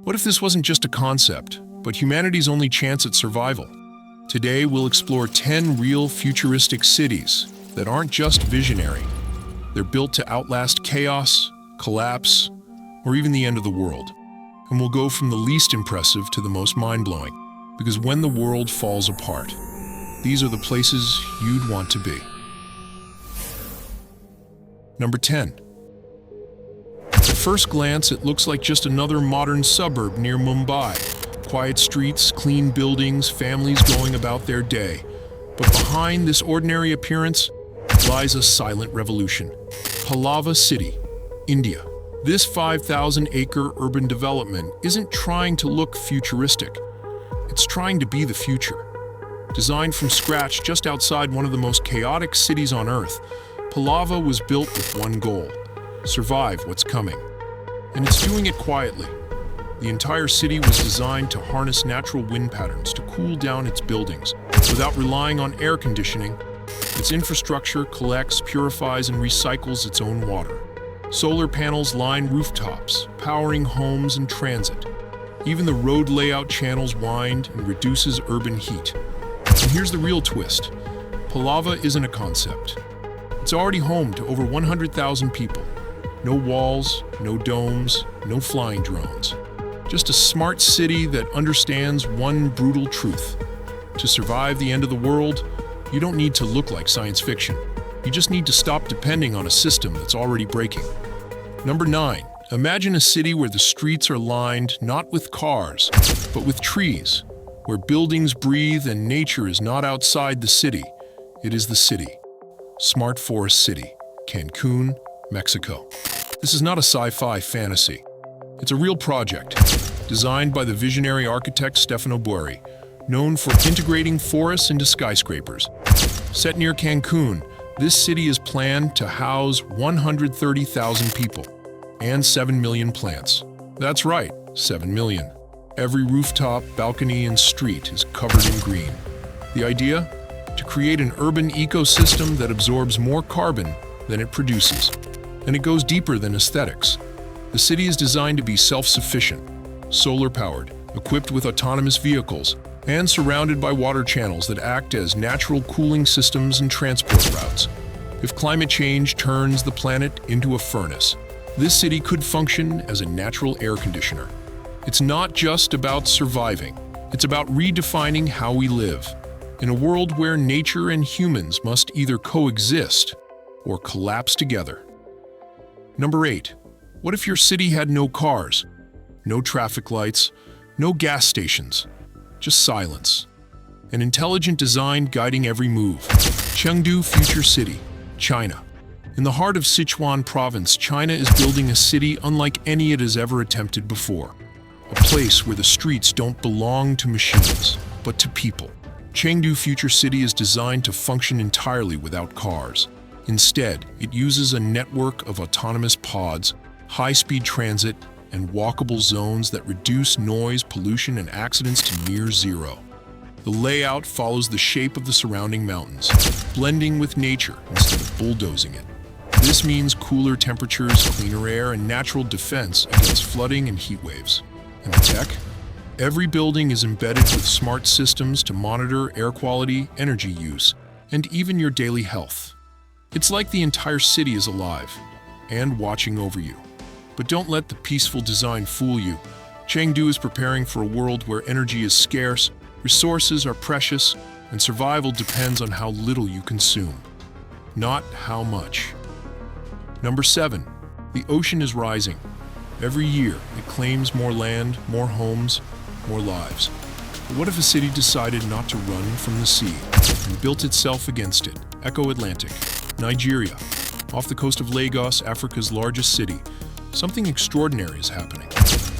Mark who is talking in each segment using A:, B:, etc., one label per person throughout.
A: What if this wasn't just a concept, but humanity's only chance at survival? Today, we'll explore 10 real futuristic cities that aren't just visionary. They're built to outlast chaos, collapse, or even the end of the world. And we'll go from the least impressive to the most mind-blowing. Because when the world falls apart, these are the places you'd want to be. Number 10. At first glance, it looks like just another modern suburb near Mumbai. Quiet streets, clean buildings, families going about their day. But behind this ordinary appearance lies a silent revolution. Palava City, India. This 5,000-acre urban development isn't trying to look futuristic. It's trying to be the future. Designed from scratch just outside one of the most chaotic cities on Earth, Palava was built with one goal: survive what's coming. And it's doing it quietly. The entire city was designed to harness natural wind patterns to cool down its buildings without relying on air conditioning. Its infrastructure collects, purifies, and recycles its own water. Solar panels line rooftops, powering homes and transit. Even the road layout channels wind and reduces urban heat. And here's the real twist. Palava isn't a concept. It's already home to over 100,000 people. No walls, no domes, no flying drones. Just a smart city that understands one brutal truth. To survive the end of the world, you don't need to look like science fiction. You just need to stop depending on a system that's already breaking. Number 9. Imagine a city where the streets are lined not with cars, but with trees, where buildings breathe and nature is not outside the city, it is the city. Smart Forest City, Cancun, Mexico. This is not a sci-fi fantasy. It's a real project, designed by the visionary architect Stefano Boeri, known for integrating forests into skyscrapers. Set near Cancun, this city is planned to house 130,000 people and 7 million plants. That's right, 7 million. Every rooftop, balcony, and street is covered in green. The idea? To create an urban ecosystem that absorbs more carbon than it produces. And it goes deeper than aesthetics. The city is designed to be self-sufficient, solar-powered, equipped with autonomous vehicles, and surrounded by water channels that act as natural cooling systems and transport routes. If climate change turns the planet into a furnace, this city could function as a natural air conditioner. It's not just about surviving, it's about redefining how we live. In a world where nature and humans must either coexist or collapse together. Number 8. What if your city had no cars, no traffic lights, no gas stations, just silence? An intelligent design guiding every move. Chengdu Future City, China. In the heart of Sichuan province, China is building a city unlike any it has ever attempted before. A place where the streets don't belong to machines, but to people. Chengdu Future City is designed to function entirely without cars. Instead, it uses a network of autonomous pods, high-speed transit, and walkable zones that reduce noise, pollution, and accidents to near zero. The layout follows the shape of the surrounding mountains, blending with nature instead of bulldozing it. This means cooler temperatures, cleaner air, and natural defense against flooding and heat waves. And the tech? Every building is embedded with smart systems to monitor air quality, energy use, and even your daily health. It's like the entire city is alive and watching over you. But don't let the peaceful design fool you. Chengdu is preparing for a world where energy is scarce, resources are precious, and survival depends on how little you consume, not how much. Number 7. The ocean is rising. Every year, it claims more land, more homes, more lives. But what if a city decided not to run from the sea and built itself against it? Echo Atlantic, Nigeria. Off the coast of Lagos, Africa's largest city, something extraordinary is happening.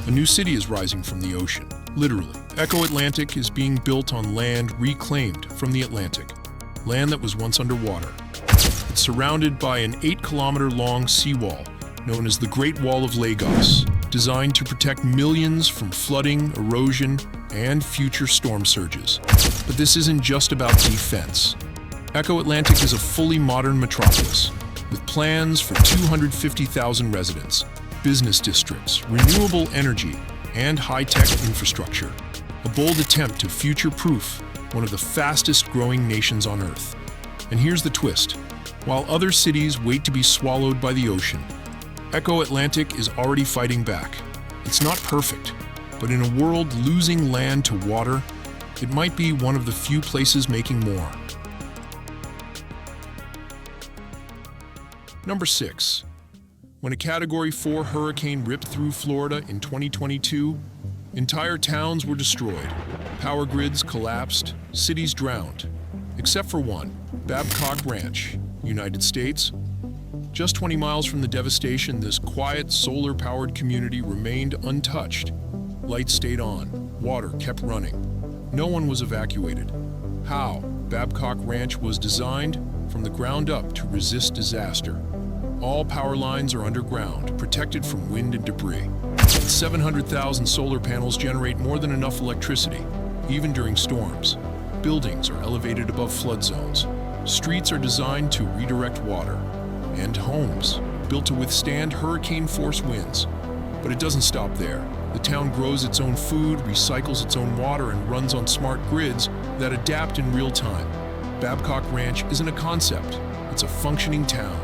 A: A new city is rising from the ocean, literally. Echo Atlantic is being built on land reclaimed from the Atlantic, land that was once underwater. It's surrounded by an 8-kilometer-long seawall known as the Great Wall of Lagos, designed to protect millions from flooding, erosion, and future storm surges. But this isn't just about defense. Echo Atlantic is a fully modern metropolis, with plans for 250,000 residents, business districts, renewable energy, and high-tech infrastructure. A bold attempt to future-proof one of the fastest-growing nations on Earth. And here's the twist. While other cities wait to be swallowed by the ocean, Echo Atlantic is already fighting back. It's not perfect, but in a world losing land to water, it might be one of the few places making more. Number 6. When a Category 4 hurricane ripped through Florida in 2022, entire towns were destroyed. Power grids collapsed, cities drowned. Except for one, Babcock Ranch, United States. Just 20 miles from the devastation, this quiet, solar-powered community remained untouched. Lights stayed on, water kept running. No one was evacuated. How? Babcock Ranch was designed from the ground up to resist disaster. All power lines are underground, protected from wind and debris. 700,000 solar panels generate more than enough electricity, even during storms. Buildings are elevated above flood zones. Streets are designed to redirect water. And homes, built to withstand hurricane-force winds. But it doesn't stop there. The town grows its own food, recycles its own water, and runs on smart grids that adapt in real time. Babcock Ranch isn't a concept, it's a functioning town,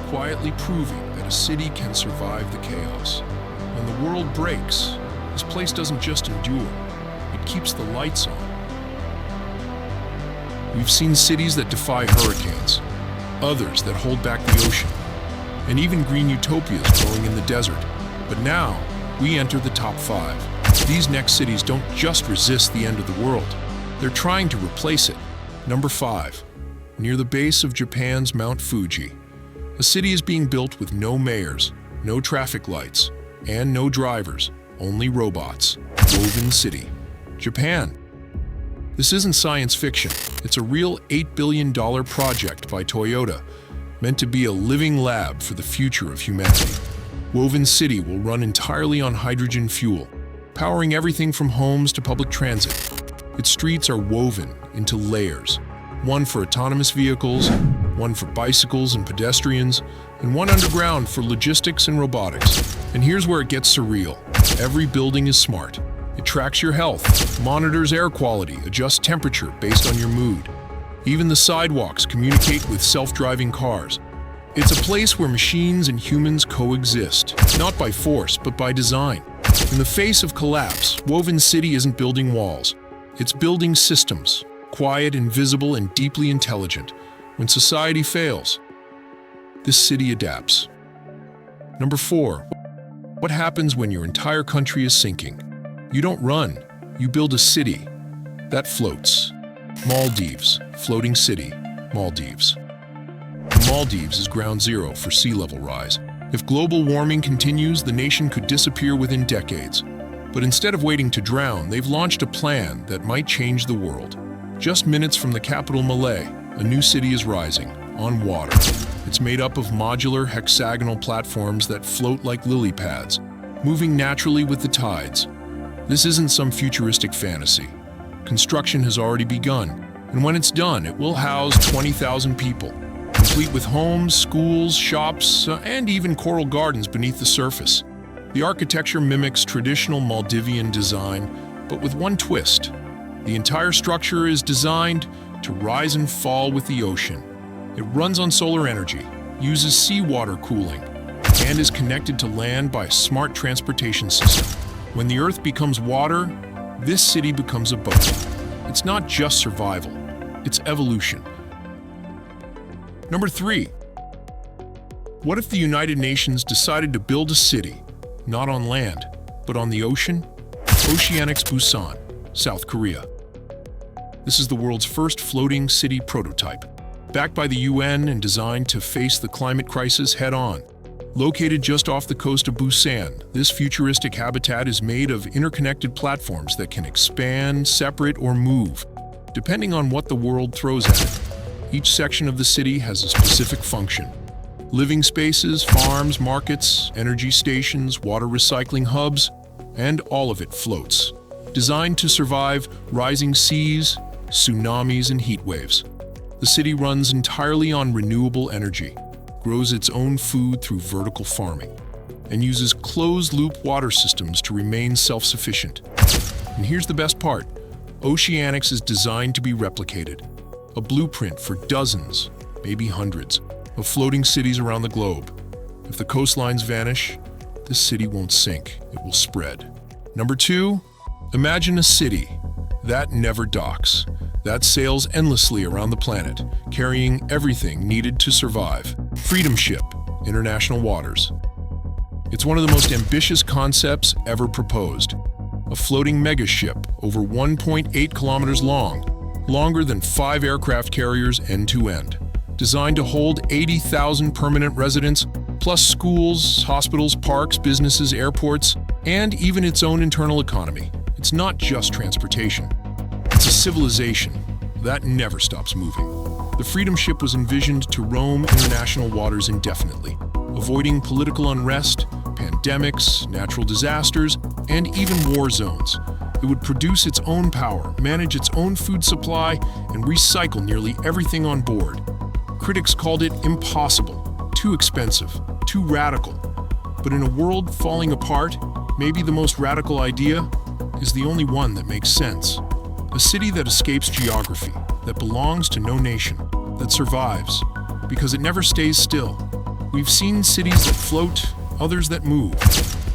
A: quietly proving that a city can survive the chaos. When the world breaks, this place doesn't just endure, it keeps the lights on. We've seen cities that defy hurricanes, others that hold back the ocean, and even green utopias growing in the desert. But now, we enter the top 5. These next cities don't just resist the end of the world, they're trying to replace it. Number 5. Near the base of Japan's Mount Fuji, a city is being built with no mayors, no traffic lights, and no drivers, only robots. Woven City, Japan. This isn't science fiction. It's a real $8 billion project by Toyota, meant to be a living lab for the future of humanity. Woven City will run entirely on hydrogen fuel, powering everything from homes to public transit. Its streets are woven into layers, one for autonomous vehicles, one for bicycles and pedestrians, and one underground for logistics and robotics. And here's where it gets surreal. Every building is smart. It tracks your health, monitors air quality, adjusts temperature based on your mood. Even the sidewalks communicate with self-driving cars. It's a place where machines and humans coexist, not by force, but by design. In the face of collapse, Woven City isn't building walls. It's building systems, quiet, invisible, and deeply intelligent. When society fails, this city adapts. Number 4. What happens when your entire country is sinking? You don't run, you build a city that floats. Maldives, floating city, Maldives. The Maldives is ground zero for sea level rise. If global warming continues, the nation could disappear within decades. But instead of waiting to drown, they've launched a plan that might change the world. Just minutes from the capital Malé, a new city is rising, on water. It's made up of modular, hexagonal platforms that float like lily pads, moving naturally with the tides. This isn't some futuristic fantasy. Construction has already begun, and when it's done, it will house 20,000 people, complete with homes, schools, shops, and even coral gardens beneath the surface. The architecture mimics traditional Maldivian design, but with one twist. The entire structure is designed to rise and fall with the ocean. It runs on solar energy, uses seawater cooling, and is connected to land by a smart transportation system. When the Earth becomes water, this city becomes a boat. It's not just survival, it's evolution. Number 3. What if the United Nations decided to build a city, not on land, but on the ocean? Oceanics Busan, South Korea. This is the world's first floating city prototype, backed by the UN and designed to face the climate crisis head-on. Located just off the coast of Busan, this futuristic habitat is made of interconnected platforms that can expand, separate, or move, depending on what the world throws at it. Each section of the city has a specific function. Living spaces, farms, markets, energy stations, water recycling hubs, and all of it floats. Designed to survive rising seas, tsunamis, and heat waves. The city runs entirely on renewable energy, grows its own food through vertical farming, and uses closed-loop water systems to remain self-sufficient. And here's the best part. Oceanics is designed to be replicated. A blueprint for dozens, maybe hundreds, of floating cities around the globe. If the coastlines vanish, this city won't sink, it will spread. Number 2, imagine a city that never docks, that sails endlessly around the planet, carrying everything needed to survive. Freedom Ship, international waters. It's one of the most ambitious concepts ever proposed. A floating megaship over 1.8 kilometers long, longer than 5 aircraft carriers end-to-end. Designed to hold 80,000 permanent residents, plus schools, hospitals, parks, businesses, airports, and even its own internal economy. It's not just transportation. It's a civilization that never stops moving. The Freedom Ship was envisioned to roam international waters indefinitely, avoiding political unrest, pandemics, natural disasters, and even war zones. It would produce its own power, manage its own food supply, and recycle nearly everything on board. Critics called it impossible, too expensive, too radical. But in a world falling apart, maybe the most radical idea is the only one that makes sense. A city that escapes geography, that belongs to no nation, that survives, because it never stays still. We've seen cities that float, others that move,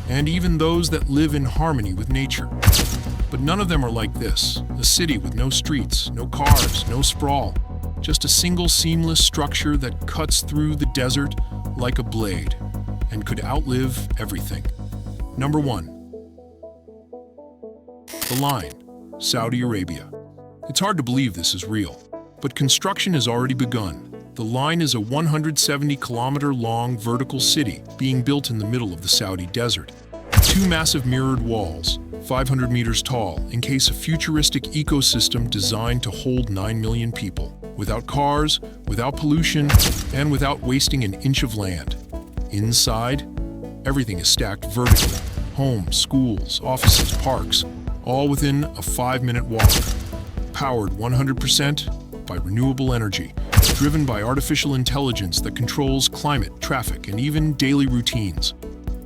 A: and even those that live in harmony with nature. But none of them are like this, a city with no streets, no cars, no sprawl, just a single seamless structure that cuts through the desert like a blade and could outlive everything. Number 1. The Line, Saudi Arabia. It's hard to believe this is real, but construction has already begun. The Line is a 170-kilometer-long vertical city being built in the middle of the Saudi desert. 2 massive mirrored walls, 500 meters tall, encase a futuristic ecosystem designed to hold 9 million people, without cars, without pollution, and without wasting an inch of land. Inside, everything is stacked vertically. Homes, schools, offices, parks, all within a 5-minute walk. Powered 100% by renewable energy, driven by artificial intelligence that controls climate, traffic, and even daily routines.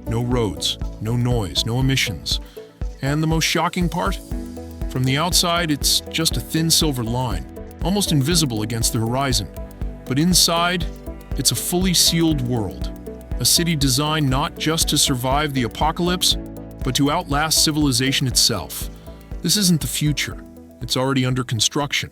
A: No roads, no noise, no emissions. And the most shocking part? From the outside, it's just a thin silver line, almost invisible against the horizon. But inside, it's a fully sealed world. A city designed not just to survive the apocalypse, but to outlast civilization itself. This isn't the future. It's already under construction.